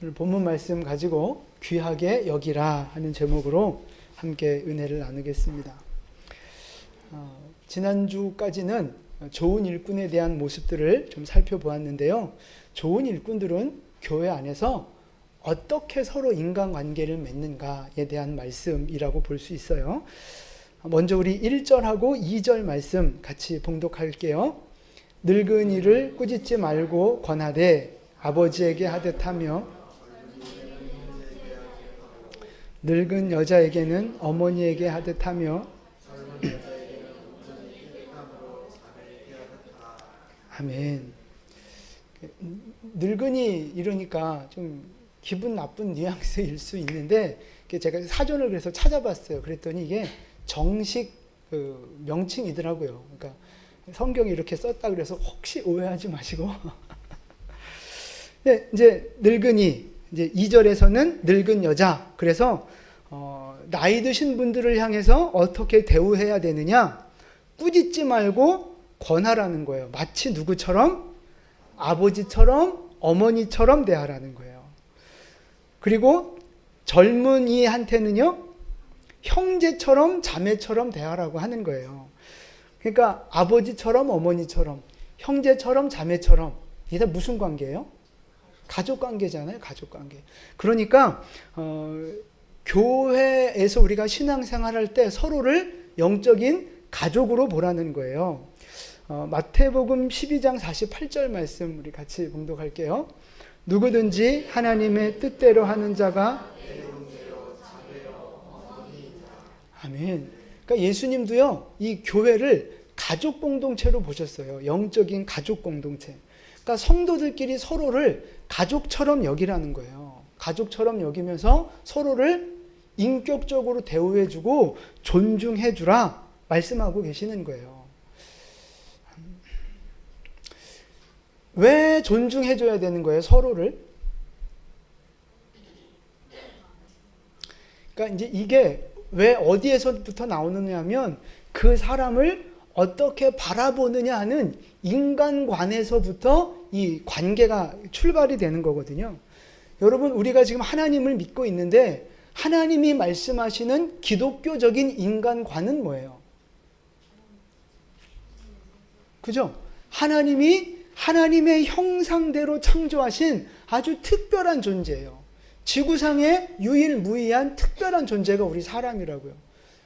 오늘 본문 말씀 가지고 귀하게 여기라 하는 제목으로 함께 은혜를 나누겠습니다. 지난주까지는 좋은 일꾼에 대한 모습들을 좀 살펴보았는데요. 좋은 일꾼들은 교회 안에서 어떻게 서로 인간관계를 맺는가에 대한 말씀이라고 볼 수 있어요. 먼저 우리 1절하고 2절 말씀 같이 봉독할게요. 늙은이를 꾸짖지 말고 권하되 아버지에게 하듯 하며 늙은 여자에게는 어머니에게 하듯 하며 아멘. 늙은이 이러니까 좀 기분 나쁜 뉘앙스일 수 있는데 제가 사전을 그래서 찾아봤어요. 그랬더니 이게 정식 명칭이더라고요. 그러니까 성경이 이렇게 썼다 그래서 혹시 오해하지 마시고. 네, 이제 늙은이, 이제 2절에서는 늙은 여자. 그래서 나이 드신 분들을 향해서 어떻게 대우해야 되느냐? 꾸짖지 말고 권하라는 거예요. 마치 누구처럼? 아버지처럼, 어머니처럼 대하라는 거예요. 그리고 젊은이한테는요, 형제처럼, 자매처럼 대하라고 하는 거예요. 그러니까 아버지처럼, 어머니처럼, 형제처럼, 자매처럼. 이게 다 무슨 관계예요? 가족 관계잖아요. 가족 관계. 그러니까 교회에서 우리가 신앙생활할 때 서로를 영적인 가족으로 보라는 거예요. 마태복음 12장 48절 말씀 우리 같이 봉독할게요. 누구든지 하나님의 뜻대로 하는 자가 아멘. 그러니까 예수님도요, 이 교회를 가족 공동체로 보셨어요. 영적인 가족 공동체. 그러니까 성도들끼리 서로를 가족처럼 여기라는 거예요. 가족처럼 여기면서 서로를 인격적으로 대우해주고 존중해주라 말씀하고 계시는 거예요. 왜 존중해줘야 되는 거예요, 서로를? 그러니까 이제 이게 왜 어디에서부터 나오느냐 하면 그 사람을 어떻게 바라보느냐 하는 인간관에서부터 이 관계가 출발이 되는 거거든요. 여러분, 우리가 지금 하나님을 믿고 있는데 하나님이 말씀하시는 기독교적인 인간관은 뭐예요? 그죠? 하나님이 하나님의 형상대로 창조하신 아주 특별한 존재예요. 지구상에 유일무이한 특별한 존재가 우리 사람이라고요.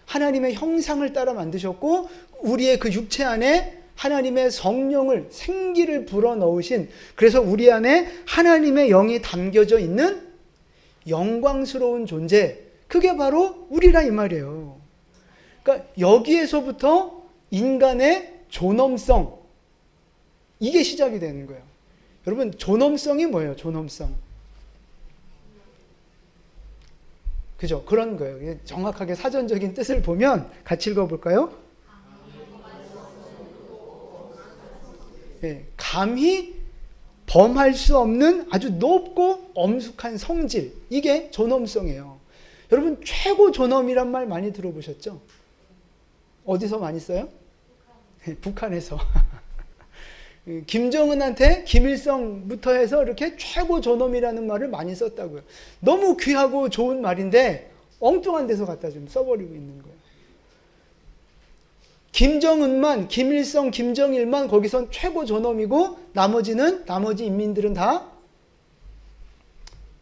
하나님의 형상을 따라 만드셨고 우리의 그 육체 안에 하나님의 성령을, 생기를 불어넣으신, 그래서 우리 안에 하나님의 영이 담겨져 있는 영광스러운 존재, 그게 바로 우리라 이 말이에요. 그러니까 여기에서부터 인간의 존엄성, 이게 시작이 되는 거예요. 여러분, 존엄성이 뭐예요? 존엄성. 그죠? 그런 거예요. 정확하게 사전적인 뜻을 보면 같이 읽어볼까요? 예, 감히 범할 수 없는 아주 높고 엄숙한 성질, 이게 존엄성이에요. 여러분, 최고 존엄이란 말 많이 들어보셨죠? 어디서 많이 써요? 북한에서. 김정은한테 김일성부터 해서 이렇게 최고 존엄이라는 말을 많이 썼다고요. 너무 귀하고 좋은 말인데 엉뚱한 데서 갖다 좀 써버리고 있는 거예요. 김정은만, 김일성, 김정일만 거기선 최고 존엄이고 나머지 인민들은 다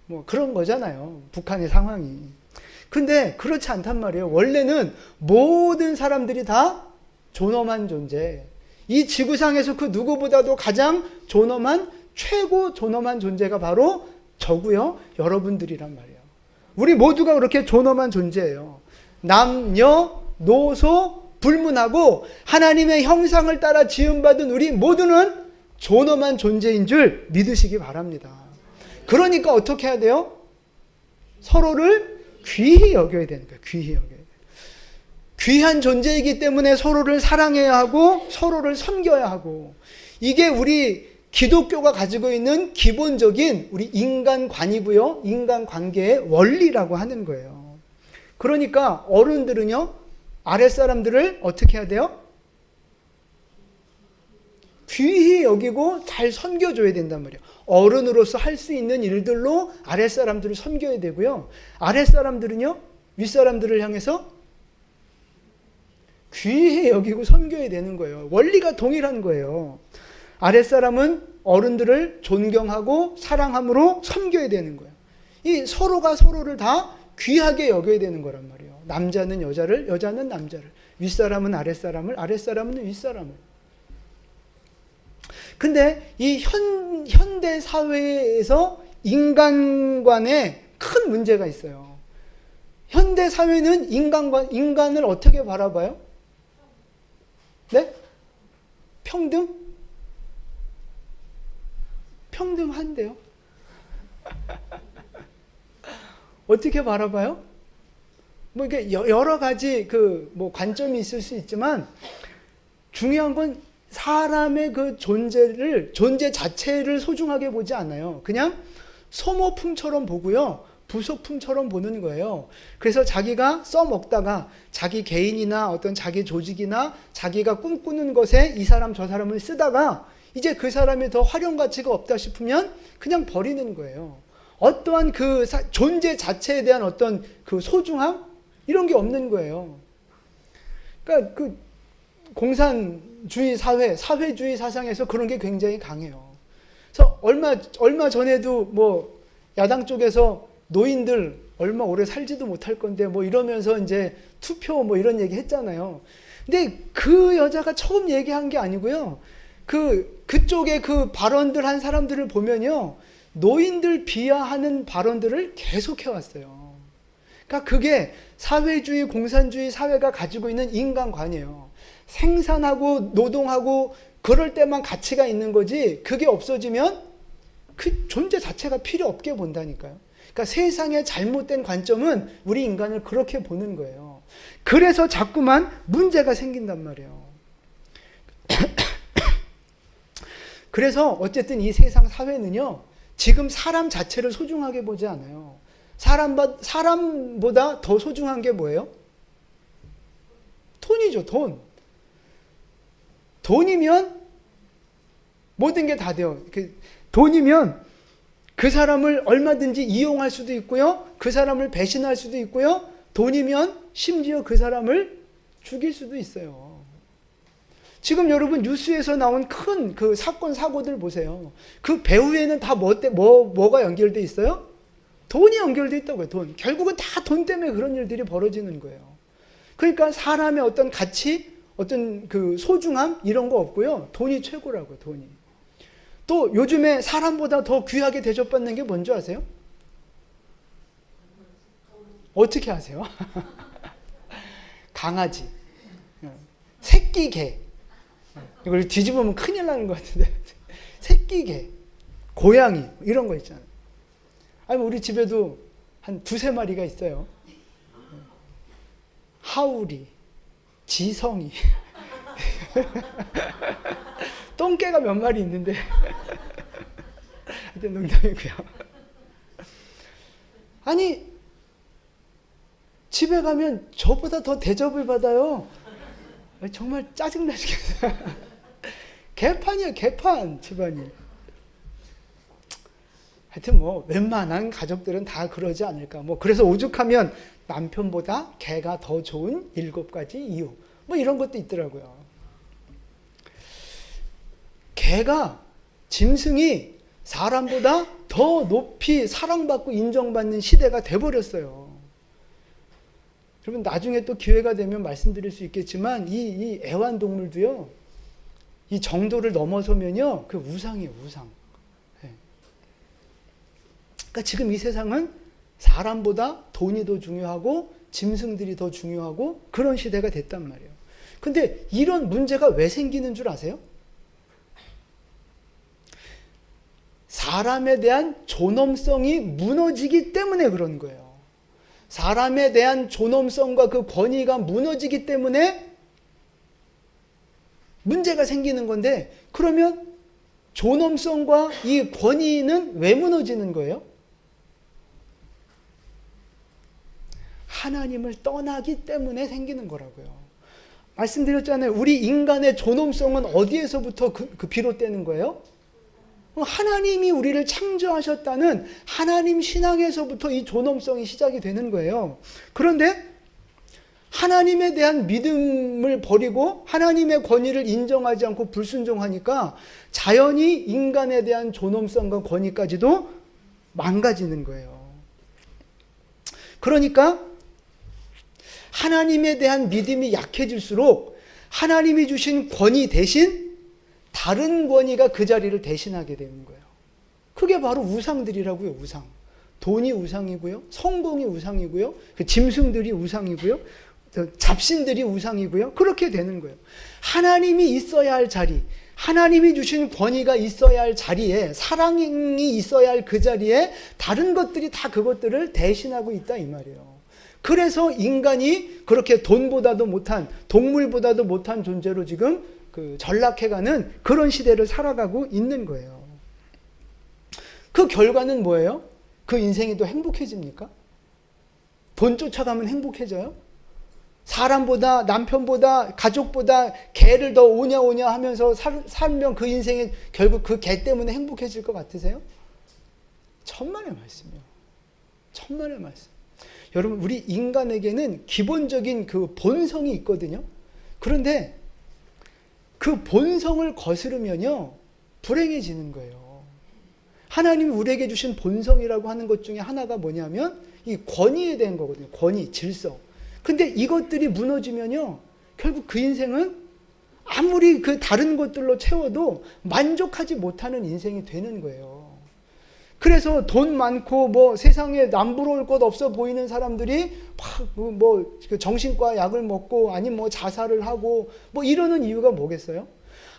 뭐 그런 거잖아요. 북한의 상황이. 근데 그렇지 않단 말이에요. 원래는 모든 사람들이 다 존엄한 존재. 이 지구상에서 그 누구보다도 가장 존엄한, 최고 존엄한 존재가 바로 저고요, 여러분들이란 말이에요. 우리 모두가 그렇게 존엄한 존재예요. 남녀, 노소, 불문하고 하나님의 형상을 따라 지음받은 우리 모두는 존엄한 존재인 줄 믿으시기 바랍니다. 그러니까 어떻게 해야 돼요? 서로를 귀히 여겨야 되는 거예요. 귀히 여겨야 돼요. 귀한 존재이기 때문에 서로를 사랑해야 하고 서로를 섬겨야 하고, 이게 우리 기독교가 가지고 있는 기본적인 우리 인간관이고요, 인간관계의 원리라고 하는 거예요. 그러니까 어른들은요, 아랫사람들을 어떻게 해야 돼요? 귀히 여기고 잘 섬겨줘야 된단 말이에요. 어른으로서 할 수 있는 일들로 아랫사람들을 섬겨야 되고요. 아랫사람들은요, 윗사람들을 향해서 귀히 여기고 섬겨야 되는 거예요. 원리가 동일한 거예요. 아랫사람은 어른들을 존경하고 사랑함으로 섬겨야 되는 거예요. 이 서로가 서로를 다 귀하게 여겨야 되는 거란 말이에요. 남자는 여자를, 여자는 남자를, 윗사람은 아랫사람을, 아랫사람은 윗사람을. 근데 이 현대 사회에서 인간관에 큰 문제가 있어요. 현대 사회는 인간을 어떻게 바라봐요? 네? 평등? 평등한데요. 어떻게 바라봐요? 뭐 이게 여러 가지 뭐 관점이 있을 수 있지만 중요한 건 사람의 그 존재 자체를 소중하게 보지 않아요. 그냥 소모품처럼 보고요. 부속품처럼 보는 거예요. 그래서 자기가 써먹다가 자기 개인이나 어떤 자기 조직이나 자기가 꿈꾸는 것에 이 사람 저 사람을 쓰다가 이제 그 사람이 더 활용 가치가 없다 싶으면 그냥 버리는 거예요. 어떠한 그 존재 자체에 대한 어떤 그 소중함? 이런 게 없는 거예요. 그러니까 그 공산주의 사회주의 사상에서 그런 게 굉장히 강해요. 그래서 얼마 전에도 뭐 야당 쪽에서 노인들 얼마 오래 살지도 못할 건데 뭐 이러면서 이제 투표 뭐 이런 얘기 했잖아요. 근데 그 여자가 처음 얘기한 게 아니고요. 그쪽에 그 발언들 한 사람들을 보면요. 노인들 비하하는 발언들을 계속 해왔어요. 그러니까 그게 사회주의, 공산주의 사회가 가지고 있는 인간관이에요. 생산하고 노동하고 그럴 때만 가치가 있는 거지 그게 없어지면 그 존재 자체가 필요 없게 본다니까요. 그러니까 세상의 잘못된 관점은 우리 인간을 그렇게 보는 거예요. 그래서 자꾸만 문제가 생긴단 말이에요. 그래서 어쨌든 이 세상 사회는요. 지금 사람 자체를 소중하게 보지 않아요. 사람보다 더 소중한 게 뭐예요? 돈이죠, 돈. 돈이면 모든 게 다 돼요. 돈이면 그 사람을 얼마든지 이용할 수도 있고요. 그 사람을 배신할 수도 있고요. 돈이면 심지어 그 사람을 죽일 수도 있어요. 지금 여러분 뉴스에서 나온 큰 그 사건 사고들 보세요. 그 배후에는 다 뭐가 연결돼 있어요? 돈이 연결돼 있다고요. 돈. 결국은 다 돈 때문에 그런 일들이 벌어지는 거예요. 그러니까 사람의 어떤 가치, 어떤 그 소중함 이런 거 없고요. 돈이 최고라고요. 돈이. 또 요즘에 사람보다 더 귀하게 대접받는 게 뭔지 아세요? 어떻게 아세요? 강아지, 새끼 개. 이걸 뒤집으면 큰일 나는 것 같은데 새끼 개, 고양이 이런 거 있잖아요. 아니 우리 집에도 한 2-3마리가 있어요. 하울이, 지성이 똥개가 몇 마리 있는데 하여튼 농담이고요. 아니 집에 가면 저보다 더 대접을 받아요. 정말 짜증나 죽겠어요. 개판이에요, 개판 집안이. 하여튼 뭐 웬만한 가족들은 다 그러지 않을까. 뭐 그래서 오죽하면 남편보다 개가 더 좋은 7가지 이유. 뭐 이런 것도 있더라고요. 개가, 짐승이 사람보다 더 높이 사랑받고 인정받는 시대가 돼버렸어요. 여러분 나중에 또 기회가 되면 말씀드릴 수 있겠지만 이 애완동물도요. 이 정도를 넘어서면요. 그 우상이에요. 우상. 네. 그러니까 지금 이 세상은 사람보다 돈이 더 중요하고 짐승들이 더 중요하고 그런 시대가 됐단 말이에요. 근데 이런 문제가 왜 생기는 줄 아세요? 사람에 대한 존엄성이 무너지기 때문에 그런 거예요. 사람에 대한 존엄성과 그 권위가 무너지기 때문에 문제가 생기는 건데 그러면 존엄성과 이 권위는 왜 무너지는 거예요? 하나님을 떠나기 때문에 생기는 거라고요. 말씀드렸잖아요. 우리 인간의 존엄성은 어디에서부터 비롯되는 거예요? 하나님이 우리를 창조하셨다는 하나님 신앙에서부터 이 존엄성이 시작이 되는 거예요. 그런데 하나님에 대한 믿음을 버리고 하나님의 권위를 인정하지 않고 불순종하니까 자연히 인간에 대한 존엄성과 권위까지도 망가지는 거예요. 그러니까 하나님에 대한 믿음이 약해질수록 하나님이 주신 권위 대신 다른 권위가 그 자리를 대신하게 되는 거예요. 그게 바로 우상들이라고요. 우상. 돈이 우상이고요. 성공이 우상이고요. 그 짐승들이 우상이고요. 잡신들이 우상이고요. 그렇게 되는 거예요. 하나님이 있어야 할 자리, 하나님이 주신 권위가 있어야 할 자리에, 사랑이 있어야 할 그 자리에 다른 것들이 다 그것들을 대신하고 있다 이 말이에요. 그래서 인간이 그렇게 돈보다도 못한, 동물보다도 못한 존재로 지금 전락해가는 그런 시대를 살아가고 있는 거예요. 그 결과는 뭐예요? 그 인생이 더 행복해집니까? 돈 쫓아가면 행복해져요? 사람보다, 남편보다, 가족보다 개를 더 오냐 하면서 살면 그 인생이 결국 그 개 때문에 행복해질 것 같으세요? 천만의 말씀이요. 천만의 말씀. 여러분, 우리 인간에게는 기본적인 그 본성이 있거든요. 그런데 그 본성을 거스르면요, 불행해지는 거예요. 하나님이 우리에게 주신 본성이라고 하는 것 중에 하나가 뭐냐면 이 권위에 대한 거거든요. 권위, 질서. 근데 이것들이 무너지면요, 결국 그 인생은 아무리 그 다른 것들로 채워도 만족하지 못하는 인생이 되는 거예요. 그래서 돈 많고 뭐 세상에 남부러울 것 없어 보이는 사람들이 뭐 정신과 약을 먹고 아니면 뭐 자살을 하고 뭐 이러는 이유가 뭐겠어요?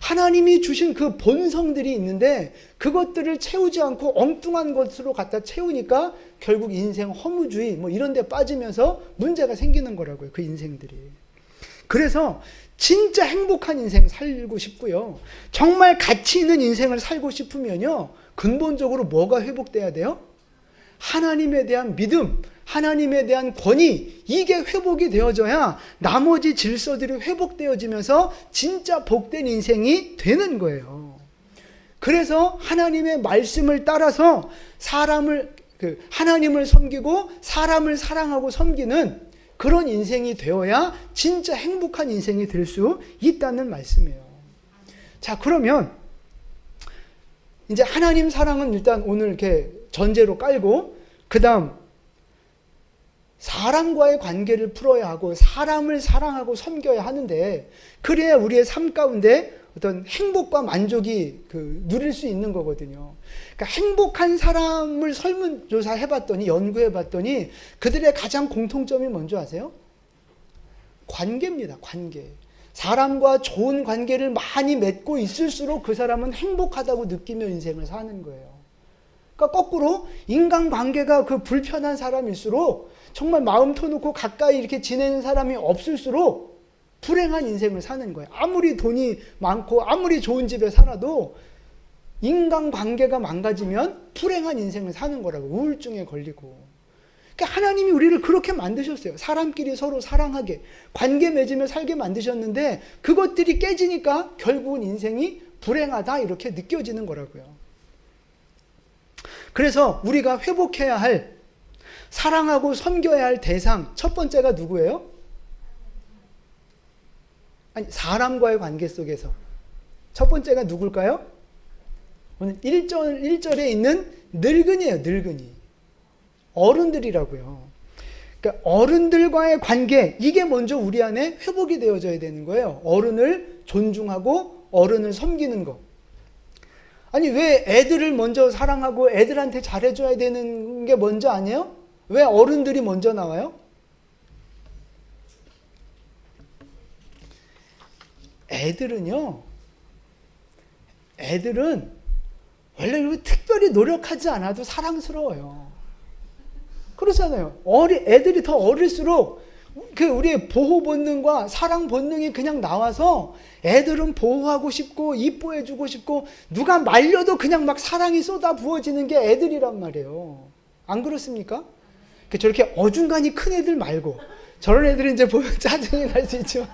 하나님이 주신 그 본성들이 있는데 그것들을 채우지 않고 엉뚱한 것으로 갖다 채우니까 결국 인생 허무주의 뭐 이런 데 빠지면서 문제가 생기는 거라고요. 그 인생들이. 그래서 진짜 행복한 인생 살고 싶고요. 정말 가치 있는 인생을 살고 싶으면요, 근본적으로 뭐가 회복돼야 돼요? 하나님에 대한 믿음, 하나님에 대한 권위, 이게 회복이 되어져야 나머지 질서들이 회복되어지면서 진짜 복된 인생이 되는 거예요. 그래서 하나님의 말씀을 따라서 하나님을 섬기고 사람을 사랑하고 섬기는 그런 인생이 되어야 진짜 행복한 인생이 될 수 있다는 말씀이에요. 자, 그러면 이제 하나님 사랑은 일단 오늘 이렇게 전제로 깔고, 그 다음 사람과의 관계를 풀어야 하고 사람을 사랑하고 섬겨야 하는데, 그래야 우리의 삶 가운데 어떤 행복과 만족이 누릴 수 있는 거거든요. 그러니까 행복한 사람을 설문조사 해봤더니, 연구해봤더니 그들의 가장 공통점이 뭔지 아세요? 관계입니다. 관계. 사람과 좋은 관계를 많이 맺고 있을수록 그 사람은 행복하다고 느끼며 인생을 사는 거예요. 그러니까 거꾸로 인간관계가 불편한 사람일수록, 정말 마음 터놓고 가까이 이렇게 지내는 사람이 없을수록 불행한 인생을 사는 거예요. 아무리 돈이 많고 아무리 좋은 집에 살아도 인간관계가 망가지면 불행한 인생을 사는 거라고. 우울증에 걸리고. 그러니까 하나님이 우리를 그렇게 만드셨어요. 사람끼리 서로 사랑하게, 관계 맺으며 살게 만드셨는데 그것들이 깨지니까 결국은 인생이 불행하다 이렇게 느껴지는 거라고요. 그래서 우리가 회복해야 할, 사랑하고 섬겨야 할 대상 첫 번째가 누구예요? 아니, 사람과의 관계 속에서 첫 번째가 누굴까요? 오늘 1절에 있는 늙은이에요. 늙은이. 어른들이라고요. 그러니까 어른들과의 관계, 이게 먼저 우리 안에 회복이 되어져야 되는 거예요. 어른을 존중하고 어른을 섬기는 거. 아니, 왜 애들을 먼저 사랑하고 애들한테 잘해줘야 되는 게 먼저 아니에요? 왜 어른들이 먼저 나와요? 애들은 원래 특별히 노력하지 않아도 사랑스러워요. 그렇잖아요. 애들이 더 어릴수록 우리의 보호 본능과 사랑 본능이 그냥 나와서 애들은 보호하고 싶고 이뻐해주고 싶고 누가 말려도 그냥 막 사랑이 쏟아 부어지는 게 애들이란 말이에요. 안 그렇습니까? 저렇게 어중간히 큰 애들 말고, 저런 애들은 이제 보면 짜증이 날 수 있지만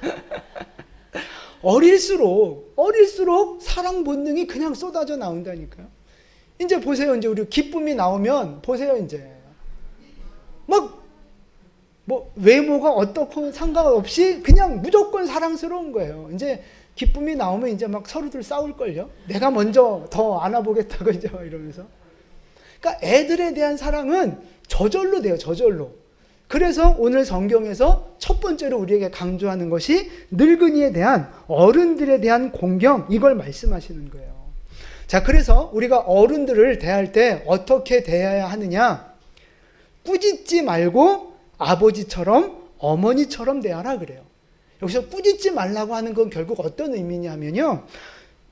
어릴수록 사랑 본능이 그냥 쏟아져 나온다니까요. 이제 보세요. 이제 우리 기쁨이 나오면 보세요. 이제 막 뭐 외모가 어떻고 상관없이 그냥 무조건 사랑스러운 거예요. 이제 기쁨이 나오면 이제 막 서로들 싸울걸요. 내가 먼저 더 안아보겠다고 이제 이러면서. 그러니까 애들에 대한 사랑은 저절로 돼요. 저절로. 그래서 오늘 성경에서 첫 번째로 우리에게 강조하는 것이 늙은이에 대한, 어른들에 대한 공경, 이걸 말씀하시는 거예요. 자, 그래서 우리가 어른들을 대할 때 어떻게 대해야 하느냐? 꾸짖지 말고 아버지처럼 어머니처럼 대하라 그래요. 여기서 꾸짖지 말라고 하는 건 결국 어떤 의미냐면요,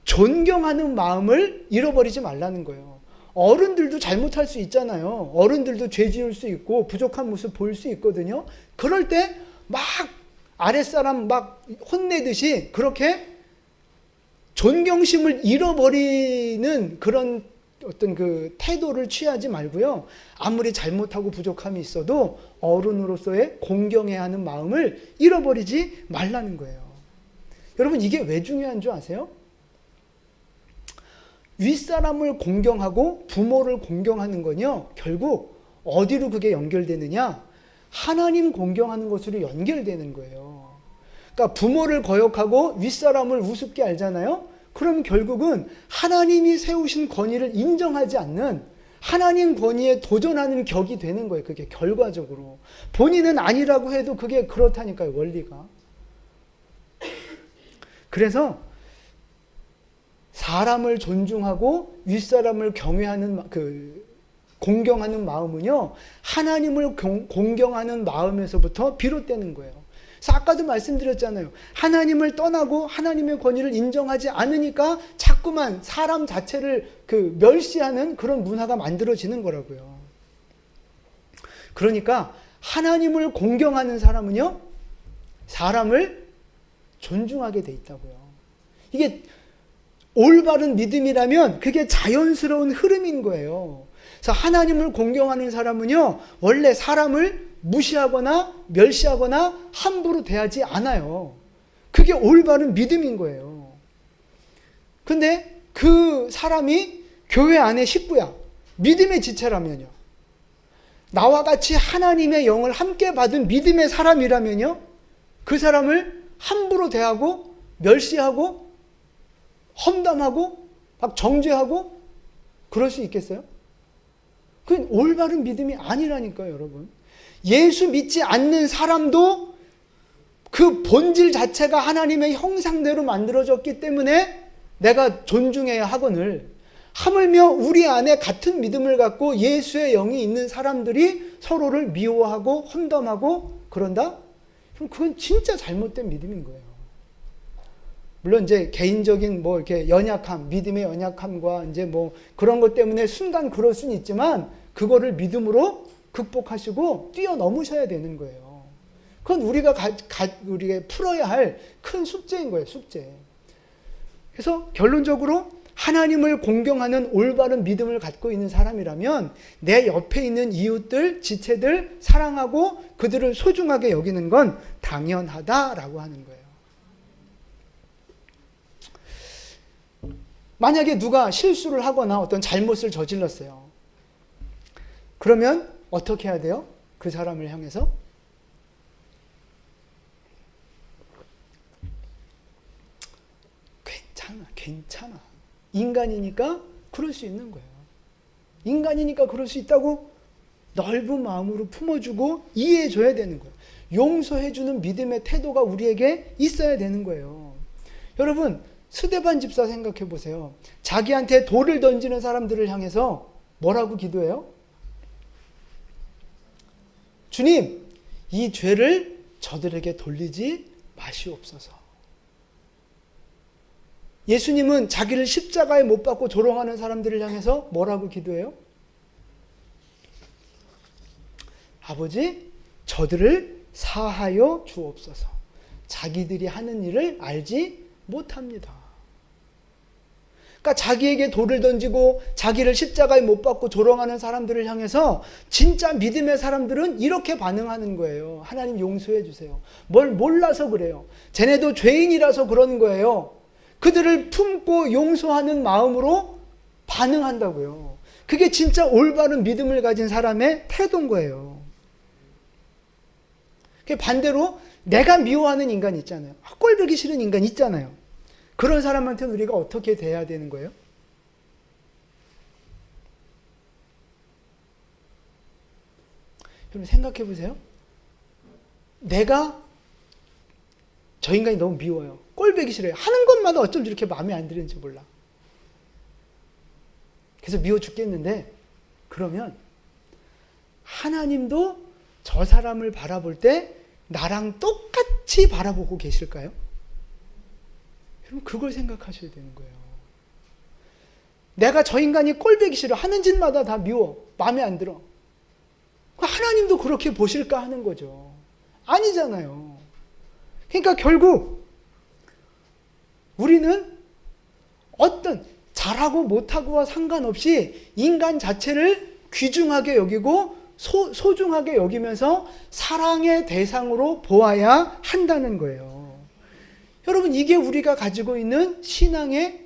존경하는 마음을 잃어버리지 말라는 거예요. 어른들도 잘못할 수 있잖아요. 어른들도 죄 지을 수 있고 부족한 모습 보일 수 있거든요. 그럴 때 막 아랫사람 막 혼내듯이 그렇게 존경심을 잃어버리는 그런 어떤 그 태도를 취하지 말고요. 아무리 잘못하고 부족함이 있어도 어른으로서의 공경해야 하는 마음을 잃어버리지 말라는 거예요. 여러분, 이게 왜 중요한 줄 아세요? 윗사람을 공경하고 부모를 공경하는 건요, 결국 어디로 그게 연결되느냐? 하나님 공경하는 것으로 연결되는 거예요. 그러니까 부모를 거역하고 윗사람을 우습게 알잖아요? 그럼 결국은 하나님이 세우신 권위를 인정하지 않는, 하나님 권위에 도전하는 격이 되는 거예요. 그게 결과적으로. 본인은 아니라고 해도 그게 그렇다니까요, 원리가. 그래서 사람을 존중하고 윗사람을 경외하는, 공경하는 마음은요, 하나님을 공경하는 마음에서부터 비롯되는 거예요. 그래서 아까도 말씀드렸잖아요. 하나님을 떠나고 하나님의 권위를 인정하지 않으니까 자꾸만 사람 자체를 멸시하는 그런 문화가 만들어지는 거라고요. 그러니까 하나님을 공경하는 사람은요, 사람을 존중하게 돼 있다고요. 이게 올바른 믿음이라면 그게 자연스러운 흐름인 거예요. 그래서 하나님을 공경하는 사람은요, 원래 사람을 무시하거나 멸시하거나 함부로 대하지 않아요. 그게 올바른 믿음인 거예요. 근데 그 사람이 교회 안의 식구야, 믿음의 지체라면요, 나와 같이 하나님의 영을 함께 받은 믿음의 사람이라면요, 그 사람을 함부로 대하고 멸시하고 험담하고 막 정죄하고 그럴 수 있겠어요? 그건 올바른 믿음이 아니라니까요, 여러분. 예수 믿지 않는 사람도 그 본질 자체가 하나님의 형상대로 만들어졌기 때문에 내가 존중해야 하거늘, 하물며 우리 안에 같은 믿음을 갖고 예수의 영이 있는 사람들이 서로를 미워하고 험담하고 그런다? 그럼 그건 진짜 잘못된 믿음인 거예요. 물론 이제 개인적인 뭐 이렇게 연약함, 믿음의 연약함과 이제 뭐 그런 것 때문에 순간 그럴 수는 있지만 그거를 믿음으로 극복하시고 뛰어넘으셔야 되는 거예요. 그건 우리가 우리가 풀어야 할 큰 숙제인 거예요, 숙제. 그래서 결론적으로 하나님을 공경하는 올바른 믿음을 갖고 있는 사람이라면 내 옆에 있는 이웃들, 지체들 사랑하고 그들을 소중하게 여기는 건 당연하다라고 하는 거예요. 만약에 누가 실수를 하거나 어떤 잘못을 저질렀어요. 그러면 어떻게 해야 돼요? 그 사람을 향해서? 괜찮아. 인간이니까 그럴 수 있는 거예요. 인간이니까 그럴 수 있다고 넓은 마음으로 품어주고 이해해줘야 되는 거예요. 용서해주는 믿음의 태도가 우리에게 있어야 되는 거예요. 여러분, 스데반 집사 생각해 보세요. 자기한테 돌을 던지는 사람들을 향해서 뭐라고 기도해요? 주님, 이 죄를 저들에게 돌리지 마시옵소서. 예수님은 자기를 십자가에 못 박고 조롱하는 사람들을 향해서 뭐라고 기도해요? 아버지, 저들을 사하여 주옵소서. 자기들이 하는 일을 알지 못합니다. 그러니까 자기에게 돌을 던지고 자기를 십자가에 못 박고 조롱하는 사람들을 향해서 진짜 믿음의 사람들은 이렇게 반응하는 거예요. 하나님 용서해 주세요. 뭘 몰라서 그래요. 쟤네도 죄인이라서 그런 거예요. 그들을 품고 용서하는 마음으로 반응한다고요. 그게 진짜 올바른 믿음을 가진 사람의 태도인 거예요. 반대로 내가 미워하는 인간 있잖아요. 꼴보기 싫은 인간 있잖아요. 그런 사람한테는 우리가 어떻게 대해야 되는 거예요? 여러분 생각해 보세요. 내가 저 인간이 너무 미워요. 꼴보기 싫어요. 하는 것마다 어쩜 이렇게 마음에 안 드는지 몰라. 그래서 미워 죽겠는데 그러면 하나님도 저 사람을 바라볼 때 나랑 똑같이 바라보고 계실까요? 여러분 그걸 생각하셔야 되는 거예요. 내가 저 인간이 꼴보기 싫어. 하는 짓마다 다 미워. 마음에 안 들어. 하나님도 그렇게 보실까 하는 거죠. 아니잖아요. 그러니까 결국 우리는 어떤 잘하고 못하고와 상관없이 인간 자체를 귀중하게 여기고 소중하게 여기면서 사랑의 대상으로 보아야 한다는 거예요. 여러분 이게 우리가 가지고 있는 신앙의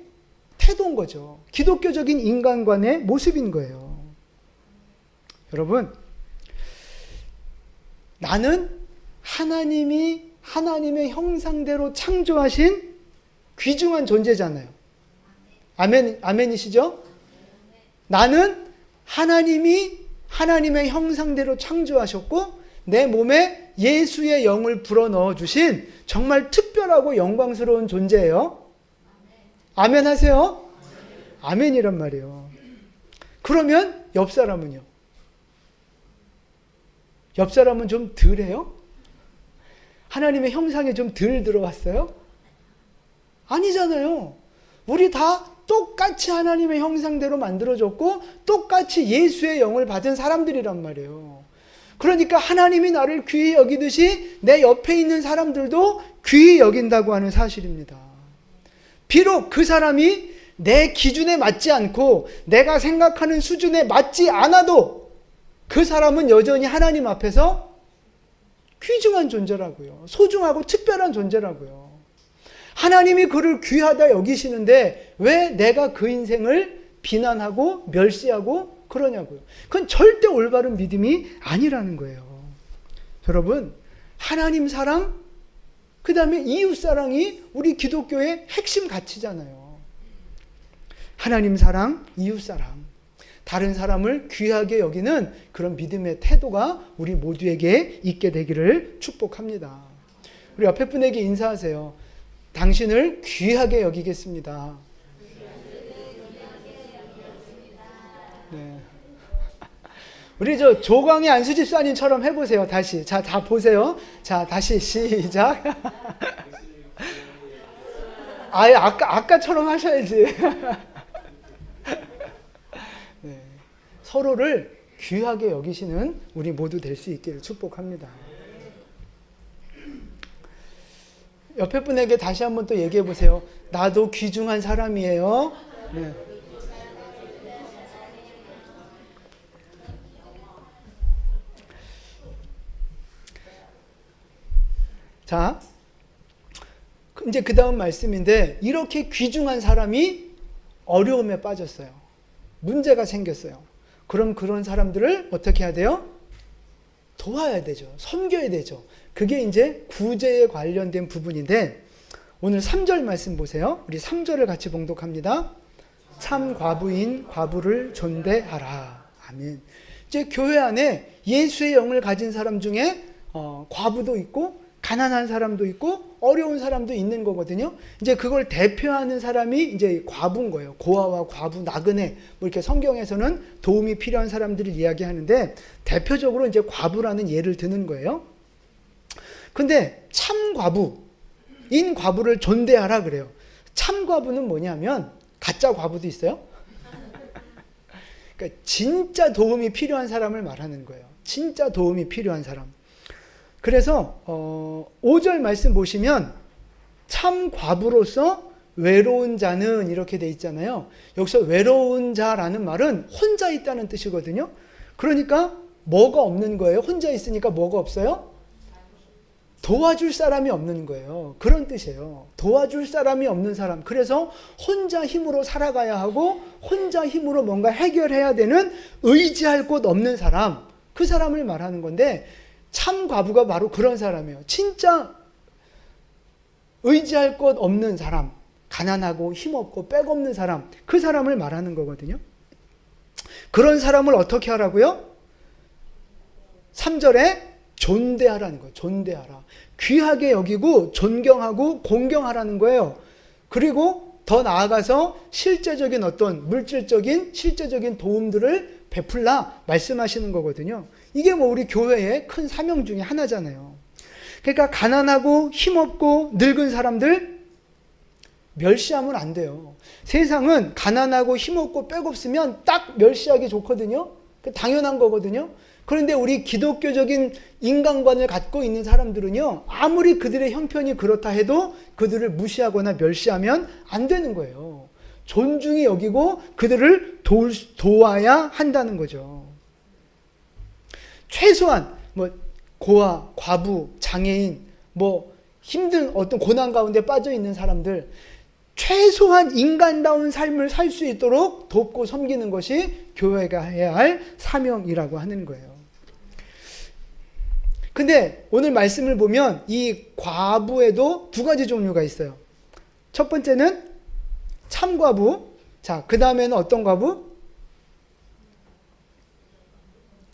태도인 거죠. 기독교적인 인간관의 모습인 거예요. 여러분 나는 하나님의 형상대로 창조하신 귀중한 존재잖아요. 아멘이시죠? 나는 하나님의 형상대로 창조하셨고 내 몸에 예수의 영을 불어넣어 주신 정말 특별하고 영광스러운 존재예요. 아멘 하세요? 아멘이란 말이에요. 그러면 옆 사람은요? 옆 사람은 좀 덜해요? 하나님의 형상에 좀 덜 들어왔어요? 아니잖아요. 우리 다 똑같이 하나님의 형상대로 만들어졌고 똑같이 예수의 영을 받은 사람들이란 말이에요. 그러니까 하나님이 나를 귀히 여기듯이 내 옆에 있는 사람들도 귀히 여긴다고 하는 사실입니다. 비록 그 사람이 내 기준에 맞지 않고 내가 생각하는 수준에 맞지 않아도 그 사람은 여전히 하나님 앞에서 귀중한 존재라고요. 소중하고 특별한 존재라고요. 하나님이 그를 귀하다 여기시는데 왜 내가 그 인생을 비난하고 멸시하고 그러냐고요. 그건 절대 올바른 믿음이 아니라는 거예요. 여러분, 하나님 사랑, 그 다음에 이웃 사랑이 우리 기독교의 핵심 가치잖아요. 하나님 사랑, 이웃 사랑. 다른 사람을 귀하게 여기는 그런 믿음의 태도가 우리 모두에게 있게 되기를 축복합니다. 우리 옆에 분에게 인사하세요. 당신을 귀하게 여기겠습니다. 네. 우리 조광희 안수집사님처럼 해보세요. 다시. 자, 다 보세요. 자, 다시 시작. 아예 아까처럼 하셔야지. 네. 서로를 귀하게 여기시는 우리 모두 될 수 있기를 축복합니다. 옆에 분에게 다시 한번 또 얘기해 보세요. 나도 귀중한 사람이에요. 네. 자, 이제 그 다음 말씀인데 이렇게 귀중한 사람이 어려움에 빠졌어요. 문제가 생겼어요. 그럼 그런 사람들을 어떻게 해야 돼요? 도와야 되죠. 섬겨야 되죠. 그게 이제 구제에 관련된 부분인데 오늘 3절 말씀 보세요. 우리 3절을 같이 봉독합니다. 참 과부인 과부를 존대하라. 아멘. 이제 교회 안에 예수의 영을 가진 사람 중에 과부도 있고 가난한 사람도 있고 어려운 사람도 있는 거거든요. 이제 그걸 대표하는 사람이 이제 과부인 거예요. 고아와 과부, 나그네, 뭐 이렇게 성경에서는 도움이 필요한 사람들을 이야기하는데 대표적으로 이제 과부라는 예를 드는 거예요. 근데 참 과부인 과부를 존대하라 그래요. 참 과부는 뭐냐면 가짜 과부도 있어요. 그러니까 진짜 도움이 필요한 사람을 말하는 거예요. 진짜 도움이 필요한 사람. 그래서 5절 말씀 보시면 참 과부로서 외로운 자는 이렇게 돼 있잖아요. 여기서 외로운 자라는 말은 혼자 있다는 뜻이거든요. 그러니까 뭐가 없는 거예요? 혼자 있으니까 뭐가 없어요? 도와줄 사람이 없는 거예요. 그런 뜻이에요. 도와줄 사람이 없는 사람. 그래서 혼자 힘으로 살아가야 하고 혼자 힘으로 뭔가 해결해야 되는 의지할 곳 없는 사람. 그 사람을 말하는 건데 참 과부가 바로 그런 사람이에요. 진짜 의지할 곳 없는 사람. 가난하고 힘없고 빽 없는 사람. 그 사람을 말하는 거거든요. 그런 사람을 어떻게 하라고요? 3절에 존대하라는 거예요. 존대하라. 귀하게 여기고 존경하고 공경하라는 거예요. 그리고 더 나아가서 실제적인 어떤 물질적인 실제적인 도움들을 베풀라 말씀하시는 거거든요. 이게 뭐 우리 교회의 큰 사명 중에 하나잖아요. 그러니까 가난하고 힘없고 늙은 사람들 멸시하면 안 돼요. 세상은 가난하고 힘없고 빽 없으면 딱 멸시하기 좋거든요. 당연한 거거든요. 그런데 우리 기독교적인 인간관을 갖고 있는 사람들은요, 아무리 그들의 형편이 그렇다 해도 그들을 무시하거나 멸시하면 안 되는 거예요. 존중히 여기고 그들을 도와야 한다는 거죠. 최소한 뭐 고아, 과부, 장애인, 뭐 힘든 어떤 고난 가운데 빠져 있는 사람들, 최소한 인간다운 삶을 살 수 있도록 돕고 섬기는 것이 교회가 해야 할 사명이라고 하는 거예요. 근데 오늘 말씀을 보면 이 과부에도 두 가지 종류가 있어요. 첫 번째는 참과부. 자, 그 다음에는 어떤 과부?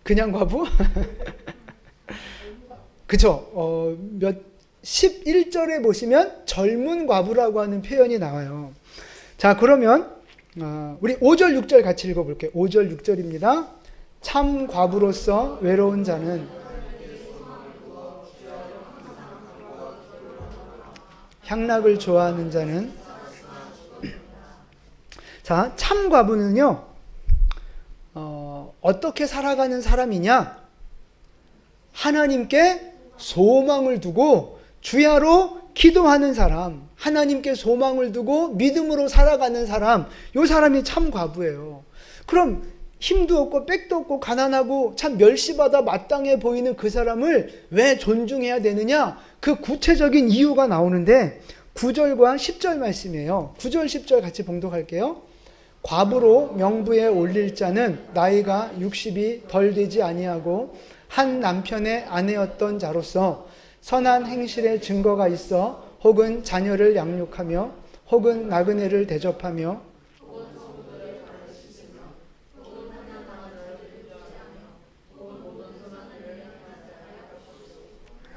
그냥 과부? 그쵸? 11절에 보시면 젊은 과부라고 하는 표현이 나와요. 자, 그러면 우리 5절, 6절 같이 읽어볼게요. 5절, 6절입니다. 참 과부로서 외로운 자는 향락을 좋아하는 자는 자, 참 과부는요, 어떻게 살아가는 사람이냐? 하나님께 소망을 두고 주야로 기도하는 사람, 하나님께 소망을 두고 믿음으로 살아가는 사람, 요 사람이 참 과부예요. 그럼 힘도 없고 빽도 없고 가난하고 참 멸시받아 마땅해 보이는 그 사람을 왜 존중해야 되느냐? 그 구체적인 이유가 나오는데 9절과 10절 말씀이에요. 9절 10절 같이 봉독할게요. 과부로 명부에 올릴 자는 나이가 60이 덜 되지 아니하고 한 남편의 아내였던 자로서 선한 행실의 증거가 있어 혹은 자녀를 양육하며 혹은 나그네를 대접하며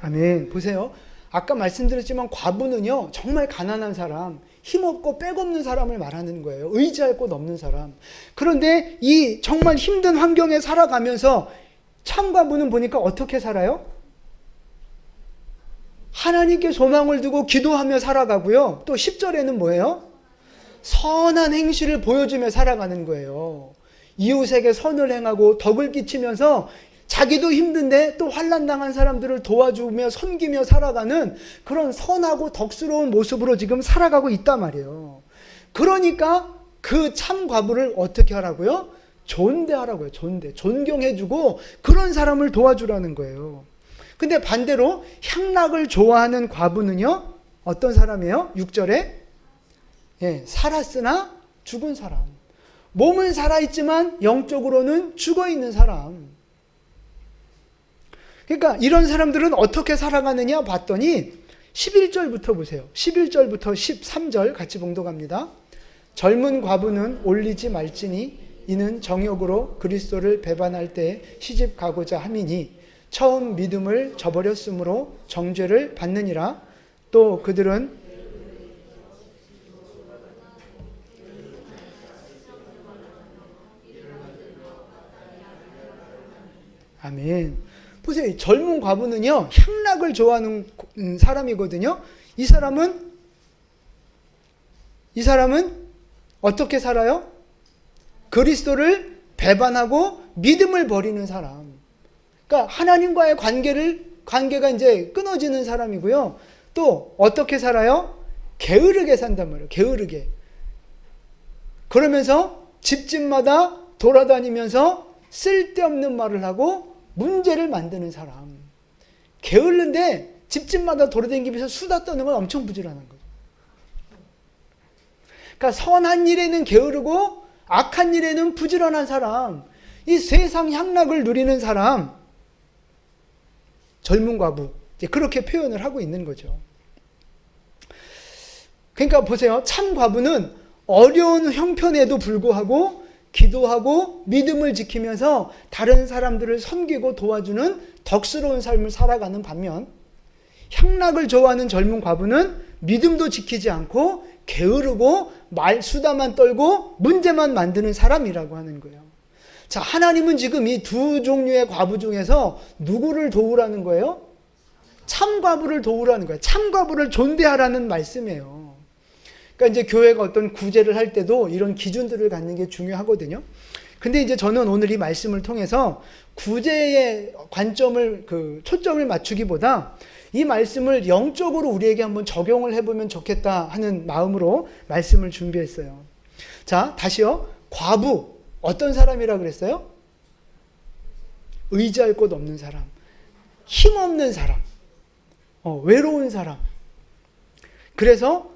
아멘. 보세요. 아까 말씀드렸지만 과부는요, 정말 가난한 사람, 힘없고 빽 없는 사람을 말하는 거예요. 의지할 곳 없는 사람. 그런데 이 정말 힘든 환경에 살아가면서 참 과부는 보니까 어떻게 살아요? 하나님께 소망을 두고 기도하며 살아가고요. 또 10절에는 뭐예요? 선한 행실을 보여주며 살아가는 거예요. 이웃에게 선을 행하고 덕을 끼치면서 자기도 힘든데 또 환난당한 사람들을 도와주며 섬기며 살아가는 그런 선하고 덕스러운 모습으로 지금 살아가고 있단 말이에요. 그러니까 그 참 과부를 어떻게 하라고요? 존대하라고요. 존경해주고 그런 사람을 도와주라는 거예요. 근데 반대로 향락을 좋아하는 과부는요, 어떤 사람이에요? 6절에 살았으나 죽은 사람. 몸은 살아있지만 영적으로는 죽어있는 사람. 그러니까 이런 사람들은 어떻게 살아가느냐 봤더니 11절부터 보세요. 11절부터 13절 같이 봉독합니다. 젊은 과부는 올리지 말지니 이는 정욕으로 그리스도를 배반할 때 시집 가고자 함이니 처음 믿음을 저버렸으므로 정죄를 받느니라. 또 그들은 아멘. 보세요. 젊은 과부는요, 향락을 좋아하는 사람이거든요. 이 사람은 어떻게 살아요? 그리스도를 배반하고 믿음을 버리는 사람. 그러니까 하나님과의 관계가 이제 끊어지는 사람이고요. 또 어떻게 살아요? 게으르게 산단 말이에요. 게으르게. 그러면서 집집마다 돌아다니면서 쓸데없는 말을 하고 문제를 만드는 사람. 게을른데 집집마다 돌아다니면서 수다 떠는 건 엄청 부지런한 거죠. 그러니까 선한 일에는 게으르고 악한 일에는 부지런한 사람. 이 세상 향락을 누리는 사람. 젊은 과부. 이제 그렇게 표현을 하고 있는 거죠. 그러니까 보세요. 참 과부는 어려운 형편에도 불구하고 기도하고 믿음을 지키면서 다른 사람들을 섬기고 도와주는 덕스러운 삶을 살아가는 반면, 향락을 좋아하는 젊은 과부는 믿음도 지키지 않고 게으르고 수다만 떨고 문제만 만드는 사람이라고 하는 거예요. 자, 하나님은 지금 이 두 종류의 과부 중에서 누구를 도우라는 거예요? 참 과부를 도우라는 거예요. 참 과부를 존대하라는 말씀이에요. 그러니까 이제 교회가 어떤 구제를 할 때도 이런 기준들을 갖는 게 중요하거든요. 근데 이제 저는 오늘 이 말씀을 통해서 구제의 관점을, 초점을 맞추기보다 이 말씀을 영적으로 우리에게 한번 적용을 해보면 좋겠다 하는 마음으로 말씀을 준비했어요. 자, 다시요. 과부. 어떤 사람이라 그랬어요? 의지할 곳 없는 사람. 힘없는 사람. 외로운 사람. 그래서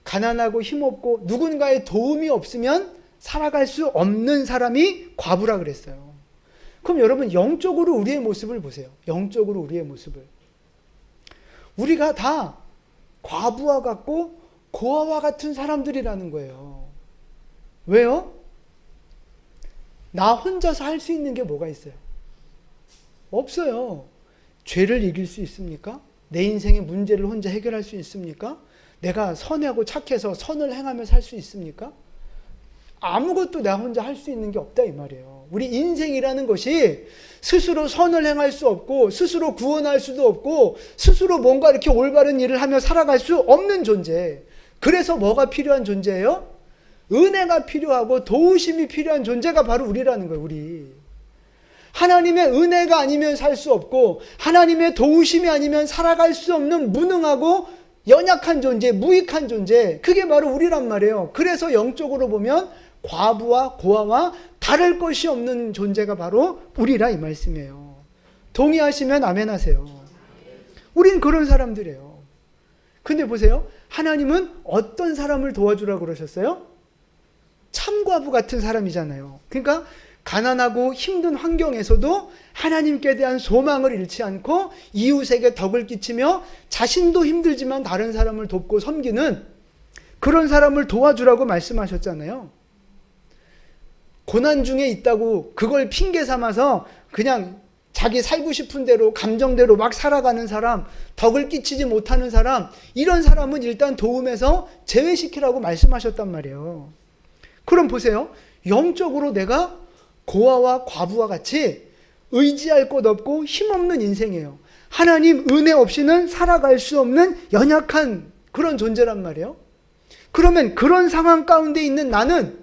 가난하고 힘없고 누군가의 도움이 없으면 살아갈 수 없는 사람이 과부라 그랬어요. 그럼 여러분 영적으로 우리의 모습을 보세요. 영적으로 우리의 모습을. 우리가 다 과부와 같고 고아와 같은 사람들이라는 거예요. 왜요? 나 혼자서 할 수 있는 게 뭐가 있어요? 없어요. 죄를 이길 수 있습니까? 내 인생의 문제를 혼자 해결할 수 있습니까? 내가 선하고 착해서 선을 행하며 살 수 있습니까? 아무것도 나 혼자 할 수 있는 게 없다 이 말이에요. 우리 인생이라는 것이 스스로 선을 행할 수 없고 스스로 구원할 수도 없고 스스로 뭔가 이렇게 올바른 일을 하며 살아갈 수 없는 존재. 그래서 뭐가 필요한 존재예요? 은혜가 필요하고 도우심이 필요한 존재가 바로 우리라는 거예요. 우리. 하나님의 은혜가 아니면 살 수 없고 하나님의 도우심이 아니면 살아갈 수 없는 무능하고 연약한 존재, 무익한 존재, 그게 바로 우리란 말이에요. 그래서 영적으로 보면 과부와 고아와 다를 것이 없는 존재가 바로 우리라 이 말씀이에요. 동의하시면 아멘 하세요. 우린 그런 사람들이에요. 근데 보세요. 하나님은 어떤 사람을 도와주라고 그러셨어요? 참과부 같은 사람이잖아요. 그러니까 가난하고 힘든 환경에서도 하나님께 대한 소망을 잃지 않고 이웃에게 덕을 끼치며 자신도 힘들지만 다른 사람을 돕고 섬기는 그런 사람을 도와주라고 말씀하셨잖아요. 고난 중에 있다고 그걸 핑계 삼아서 그냥 자기 살고 싶은 대로 감정대로 막 살아가는 사람, 덕을 끼치지 못하는 사람, 이런 사람은 일단 도움에서 제외시키라고 말씀하셨단 말이에요. 그럼 보세요. 영적으로 내가 고아와 과부와 같이 의지할 곳 없고 힘없는 인생이에요. 하나님 은혜 없이는 살아갈 수 없는 연약한 그런 존재란 말이에요. 그러면 그런 상황 가운데 있는 나는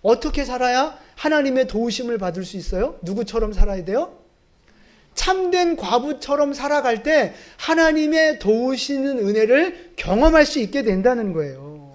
어떻게 살아야 하나님의 도우심을 받을 수 있어요? 누구처럼 살아야 돼요? 참된 과부처럼 살아갈 때 하나님의 도우시는 은혜를 경험할 수 있게 된다는 거예요.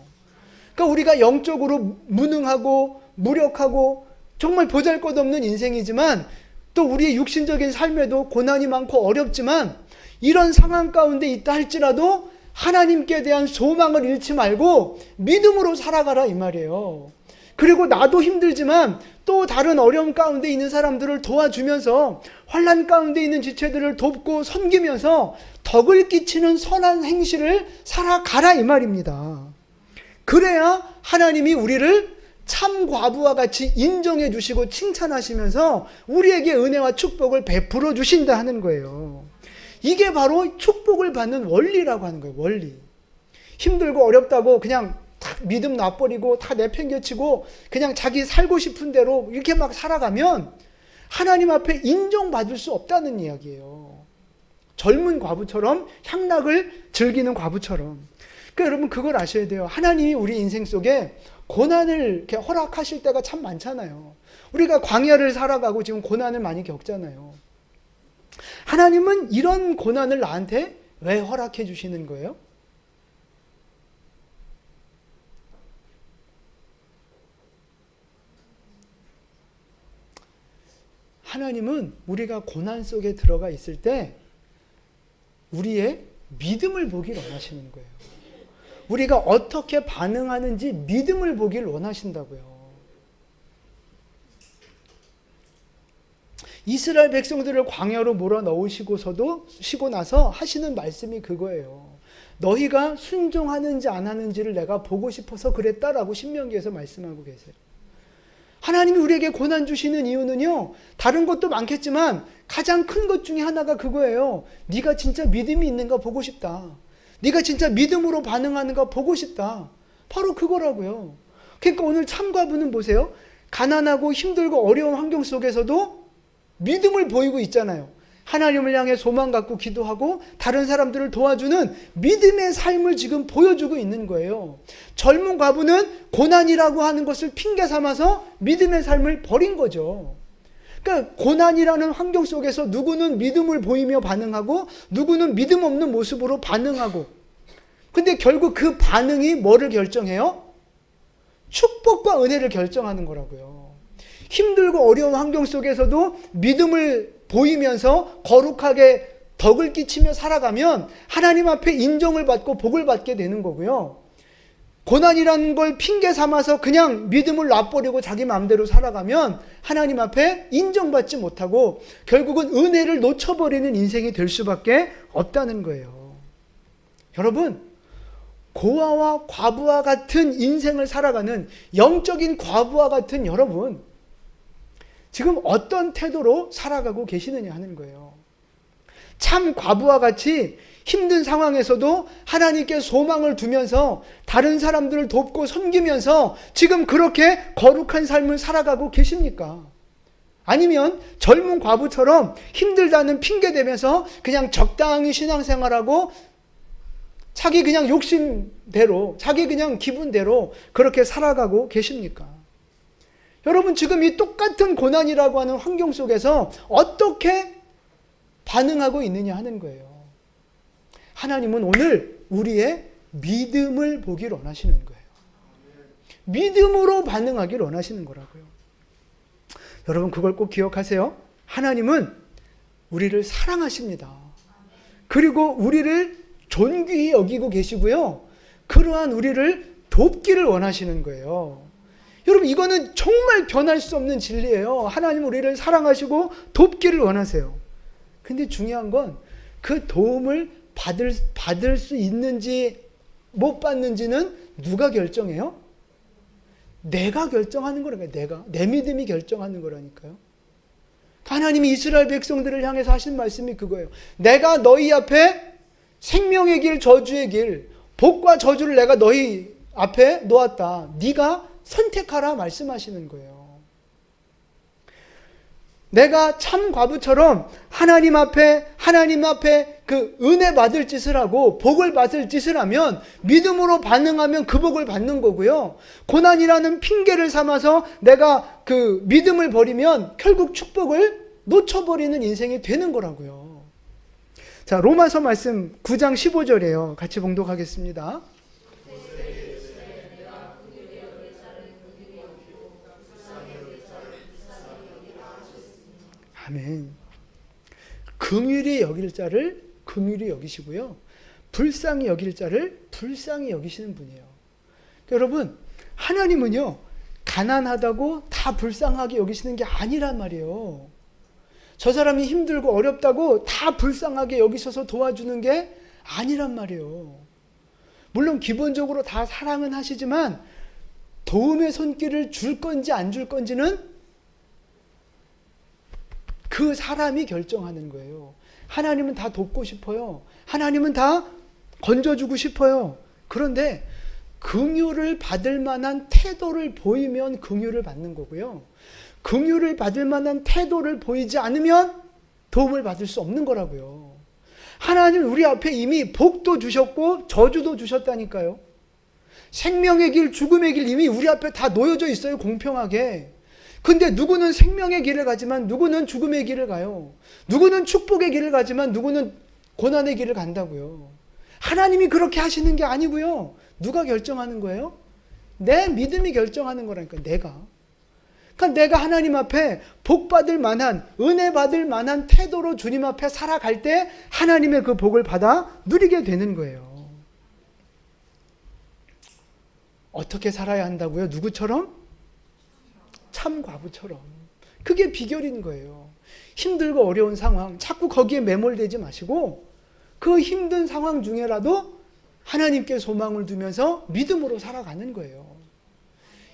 그러니까 우리가 영적으로 무능하고 무력하고 정말 보잘것없는 인생이지만 또 우리의 육신적인 삶에도 고난이 많고 어렵지만 이런 상황 가운데 있다 할지라도 하나님께 대한 소망을 잃지 말고 믿음으로 살아가라 이 말이에요. 그리고 나도 힘들지만 또 다른 어려움 가운데 있는 사람들을 도와주면서 환난 가운데 있는 지체들을 돕고 섬기면서 덕을 끼치는 선한 행실을 살아가라 이 말입니다. 그래야 하나님이 우리를 참 과부와 같이 인정해 주시고 칭찬하시면서 우리에게 은혜와 축복을 베풀어 주신다 하는 거예요. 이게 바로 축복을 받는 원리라고 하는 거예요. 원리. 힘들고 어렵다고 그냥 다 믿음 놔버리고 다 내팽개치고 그냥 자기 살고 싶은 대로 이렇게 막 살아가면 하나님 앞에 인정받을 수 없다는 이야기예요. 젊은 과부처럼 향락을 즐기는 과부처럼. 그러니까 여러분 그걸 아셔야 돼요. 하나님이 우리 인생 속에 고난을 이렇게 허락하실 때가 참 많잖아요. 우리가 광야를 살아가고 지금 고난을 많이 겪잖아요. 하나님은 이런 고난을 나한테 왜 허락해 주시는 거예요? 하나님은 우리가 고난 속에 들어가 있을 때 우리의 믿음을 보길 원하시는 거예요. 우리가 어떻게 반응하는지 믿음을 보길 원하신다고요. 이스라엘 백성들을 광야로 몰아넣으시고서도 쉬고 나서 하시는 말씀이 그거예요. 너희가 순종하는지 안 하는지를 내가 보고 싶어서 그랬다라고 신명기에서 말씀하고 계세요. 하나님이 우리에게 고난 주시는 이유는요, 다른 것도 많겠지만 가장 큰 것 중에 하나가 그거예요. 네가 진짜 믿음이 있는가 보고 싶다. 네가 진짜 믿음으로 반응하는가 보고 싶다. 바로 그거라고요. 그러니까 오늘 참가부는 보세요. 가난하고 힘들고 어려운 환경 속에서도 믿음을 보이고 있잖아요. 하나님을 향해 소망 갖고 기도하고 다른 사람들을 도와주는 믿음의 삶을 지금 보여주고 있는 거예요. 젊은 과부는 고난이라고 하는 것을 핑계 삼아서 믿음의 삶을 버린 거죠. 그러니까 고난이라는 환경 속에서 누구는 믿음을 보이며 반응하고 누구는 믿음 없는 모습으로 반응하고, 근데 결국 그 반응이 뭐를 결정해요? 축복과 은혜를 결정하는 거라고요. 힘들고 어려운 환경 속에서도 믿음을 보이면서 거룩하게 덕을 끼치며 살아가면 하나님 앞에 인정을 받고 복을 받게 되는 거고요. 고난이라는 걸 핑계 삼아서 그냥 믿음을 놔버리고 자기 마음대로 살아가면 하나님 앞에 인정받지 못하고 결국은 은혜를 놓쳐버리는 인생이 될 수밖에 없다는 거예요. 여러분, 고아와 과부와 같은 인생을 살아가는 영적인 과부와 같은 여러분, 지금 어떤 태도로 살아가고 계시느냐 하는 거예요. 참 과부와 같이 힘든 상황에서도 하나님께 소망을 두면서 다른 사람들을 돕고 섬기면서 지금 그렇게 거룩한 삶을 살아가고 계십니까? 아니면 젊은 과부처럼 힘들다는 핑계 대면서 그냥 적당히 신앙생활하고 자기 그냥 욕심대로, 자기 그냥 기분대로 그렇게 살아가고 계십니까? 여러분, 지금 이 똑같은 고난이라고 하는 환경 속에서 어떻게 반응하고 있느냐 하는 거예요. 하나님은 오늘 우리의 믿음을 보길 원하시는 거예요. 믿음으로 반응하길 원하시는 거라고요. 여러분, 그걸 꼭 기억하세요. 하나님은 우리를 사랑하십니다. 그리고 우리를 존귀히 여기고 계시고요. 그러한 우리를 돕기를 원하시는 거예요. 여러분, 이거는 정말 변할 수 없는 진리예요. 하나님 우리를 사랑하시고 돕기를 원하세요. 근데 중요한 건 그 도움을 받을 수 있는지 못 받는지는 누가 결정해요? 내가 결정하는 거라니까요. 내 믿음이 결정하는 거라니까요. 하나님이 이스라엘 백성들을 향해서 하신 말씀이 그거예요. 내가 너희 앞에 생명의 길, 저주의 길, 복과 저주를 내가 너희 앞에 놓았다. 네가 선택하라 말씀하시는 거예요. 내가 참 과부처럼 하나님 앞에 그 은혜 받을 짓을 하고 복을 받을 짓을 하면 믿음으로 반응하면 그 복을 받는 거고요. 고난이라는 핑계를 삼아서 내가 그 믿음을 버리면 결국 축복을 놓쳐버리는 인생이 되는 거라고요. 자, 로마서 말씀 9장 15절이에요. 같이 봉독하겠습니다. 아멘. 긍휼히 여길 자를 긍휼히 여기시고요. 불쌍히 여길 자를 불쌍히 여기시는 분이에요. 여러분, 하나님은요, 가난하다고 다 불쌍하게 여기시는 게 아니란 말이에요. 저 사람이 힘들고 어렵다고 다 불쌍하게 여기셔서 도와주는 게 아니란 말이에요. 물론 기본적으로 다 사랑은 하시지만 도움의 손길을 줄 건지 안 줄 건지는 그 사람이 결정하는 거예요. 하나님은 다 돕고 싶어요. 하나님은 다 건져주고 싶어요. 그런데 긍휼을 받을 만한 태도를 보이면 긍휼을 받는 거고요. 긍휼을 받을 만한 태도를 보이지 않으면 도움을 받을 수 없는 거라고요. 하나님은 우리 앞에 이미 복도 주셨고 저주도 주셨다니까요. 생명의 길, 죽음의 길 이미 우리 앞에 다 놓여져 있어요. 공평하게. 근데 누구는 생명의 길을 가지만 누구는 죽음의 길을 가요. 누구는 축복의 길을 가지만 누구는 고난의 길을 간다고요. 하나님이 그렇게 하시는 게 아니고요. 누가 결정하는 거예요? 내 믿음이 결정하는 거라니까, 내가. 그러니까 내가 하나님 앞에 복 받을 만한, 은혜 받을 만한 태도로 주님 앞에 살아갈 때 하나님의 그 복을 받아 누리게 되는 거예요. 어떻게 살아야 한다고요? 누구처럼? 참 과부처럼. 그게 비결인 거예요. 힘들고 어려운 상황, 자꾸 거기에 매몰되지 마시고 그 힘든 상황 중에라도 하나님께 소망을 두면서 믿음으로 살아가는 거예요.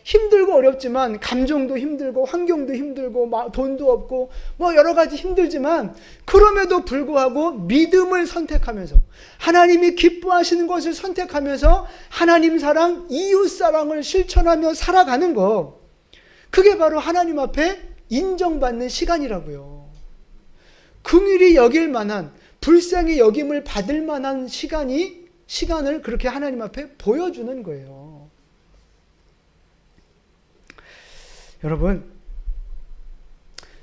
힘들고 어렵지만, 감정도 힘들고 환경도 힘들고 돈도 없고 뭐 여러 가지 힘들지만, 그럼에도 불구하고 믿음을 선택하면서, 하나님이 기뻐하시는 것을 선택하면서 하나님 사랑, 이웃 사랑을 실천하며 살아가는 거, 그게 바로 하나님 앞에 인정받는 시간이라고요. 긍휼히 여길 만한, 불쌍히 여김을 받을 만한 시간을 그렇게 하나님 앞에 보여주는 거예요. 여러분,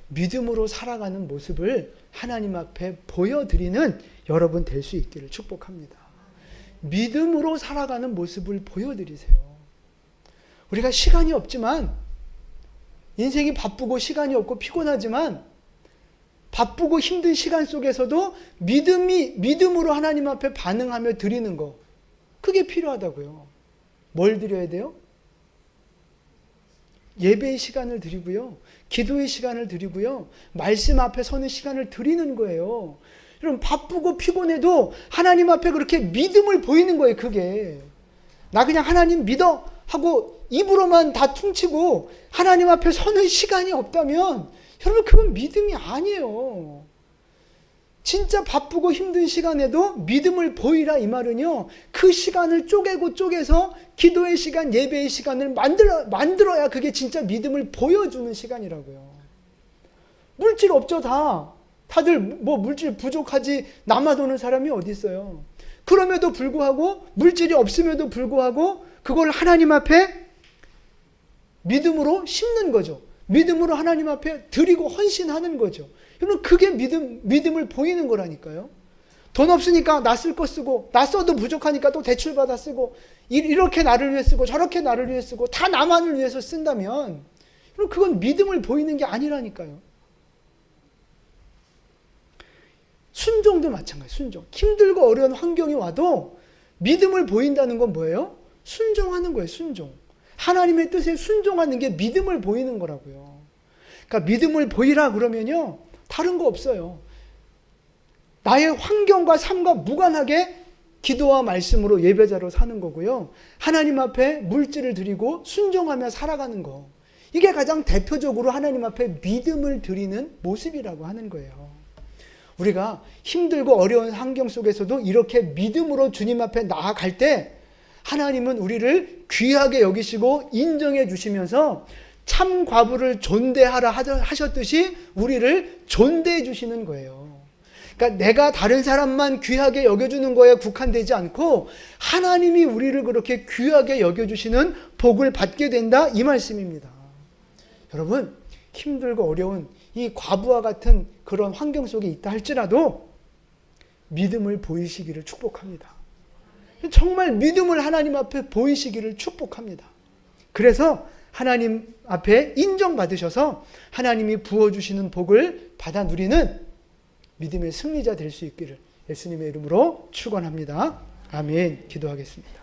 믿음으로 살아가는 모습을 하나님 앞에 보여드리는 여러분 될 수 있기를 축복합니다. 믿음으로 살아가는 모습을 보여드리세요. 우리가 시간이 없지만, 인생이 바쁘고 시간이 없고 피곤하지만, 바쁘고 힘든 시간 속에서도 믿음으로 하나님 앞에 반응하며 드리는 거, 그게 필요하다고요. 뭘 드려야 돼요? 예배의 시간을 드리고요, 기도의 시간을 드리고요, 말씀 앞에 서는 시간을 드리는 거예요. 여러분, 바쁘고 피곤해도 하나님 앞에 그렇게 믿음을 보이는 거예요. 그게 나 그냥 하나님 믿어 하고 입으로만 다 퉁치고 하나님 앞에 서는 시간이 없다면, 여러분, 그건 믿음이 아니에요. 진짜 바쁘고 힘든 시간에도 믿음을 보이라, 이 말은요, 그 시간을 쪼개서 기도의 시간, 예배의 시간을 만들어야 그게 진짜 믿음을 보여주는 시간이라고요. 물질 없죠. 다들 뭐 물질 부족하지 남아도는 사람이 어디 있어요. 그럼에도 불구하고, 물질이 없음에도 불구하고 그걸 하나님 앞에 믿음으로 심는 거죠. 믿음으로 하나님 앞에 드리고 헌신하는 거죠. 여러분, 그게 믿음을 보이는 거라니까요. 돈 없으니까 나 쓸 거 쓰고, 나 써도 부족하니까 또 대출받아 쓰고, 이렇게 나를 위해 쓰고 저렇게 나를 위해 쓰고 다 나만을 위해서 쓴다면, 여러분, 그건 믿음을 보이는 게 아니라니까요. 순종도 마찬가지예요. 순종. 힘들고 어려운 환경이 와도 믿음을 보인다는 건 뭐예요? 순종하는 거예요. 순종. 하나님의 뜻에 순종하는 게 믿음을 보이는 거라고요. 그러니까 믿음을 보이라 그러면요, 다른 거 없어요. 나의 환경과 삶과 무관하게 기도와 말씀으로 예배자로 사는 거고요, 하나님 앞에 물질을 드리고 순종하며 살아가는 거, 이게 가장 대표적으로 하나님 앞에 믿음을 드리는 모습이라고 하는 거예요. 우리가 힘들고 어려운 환경 속에서도 이렇게 믿음으로 주님 앞에 나아갈 때 하나님은 우리를 귀하게 여기시고 인정해 주시면서 참 과부를 존대하라 하셨듯이 우리를 존대해 주시는 거예요. 그러니까 내가 다른 사람만 귀하게 여겨주는 거에 국한되지 않고 하나님이 우리를 그렇게 귀하게 여겨주시는 복을 받게 된다, 이 말씀입니다. 여러분, 힘들고 어려운 이 과부와 같은 그런 환경 속에 있다 할지라도 믿음을 보이시기를 축복합니다. 정말 믿음을 하나님 앞에 보이시기를 축복합니다. 그래서 하나님 앞에 인정받으셔서 하나님이 부어주시는 복을 받아 누리는 믿음의 승리자 될 수 있기를 예수님의 이름으로 축원합니다. 아멘. 기도하겠습니다.